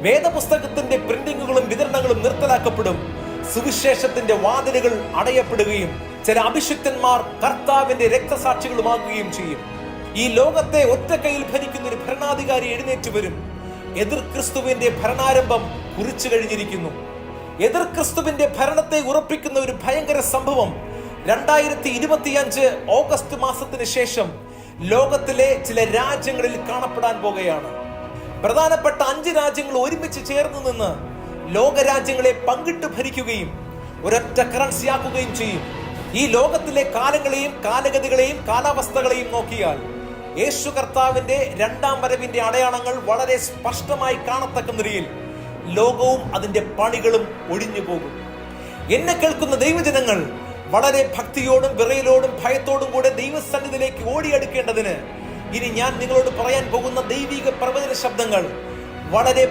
വേദപുസ്തകത്തിന്റെ പ്രിന്റിങ്ങുകളും വിതരണങ്ങളും നിർത്തലാക്കപ്പെടും. സുവിശേഷത്തിന്റെ വാതിലുകൾ അടയപ്പെടുകയും ചില അഭിഷിക്തന്മാർ കർത്താവിന്റെ രക്തസാക്ഷികളുമാകുകയും ചെയ്യും. ഈ ലോകത്തെ ഒറ്റക്കൈയിൽ ഭരിക്കുന്ന ഒരു ഭരണാധികാരി എഴുന്നേറ്റ് വരും. എതിർ ക്രിസ്തുവിന്റെ ഭരണാരംഭം കുറിച്ചു കഴിഞ്ഞിരിക്കുന്നു. എതിർ ക്രിസ്തുവിന്റെ ഭരണത്തെ ഉറപ്പിക്കുന്ന ഒരു ഭയങ്കര സംഭവം 2025 ഓഗസ്റ്റ് മാസത്തിന് ശേഷം ലോകത്തിലെ ചില രാജ്യങ്ങളിൽ കാണപ്പെടാൻ പോകുകയാണ്. പ്രധാനപ്പെട്ട 5 രാജ്യങ്ങൾ ഒരുമിച്ച് ചേർന്ന് നിന്ന് ലോകരാജ്യങ്ങളെ പങ്കിട്ട് ഭരിക്കുകയും ഒരൊറ്റ കറൻസിയാക്കുകയും ചെയ്യും. ഈ ലോകത്തിലെ കാലങ്ങളെയും കാലഗതികളെയും കാലാവസ്ഥകളെയും നോക്കിയാൽ യേശു കർത്താവിന്റെ 2ാം വരവിന്റെ അടയാളങ്ങൾ വളരെ സ്പഷ്ടമായി കാണത്തക്ക നിലയിൽ ലോകവും അതിന്റെ പണികളും ഒഴിഞ്ഞു പോകും. എന്നെ കേൾക്കുന്ന ദൈവജനങ്ങൾ വളരെ ഭക്തിയോടും വിറയലോടും ഭയത്തോടും കൂടെ ദൈവസന്നിധിയിലേക്ക് ഓടിയെടുക്കേണ്ടതിന് ഇനി ഞാൻ നിങ്ങളോട് പറയാൻ പോകുന്ന ദൈവിക പ്രവചന ശബ്ദങ്ങൾ വളരെ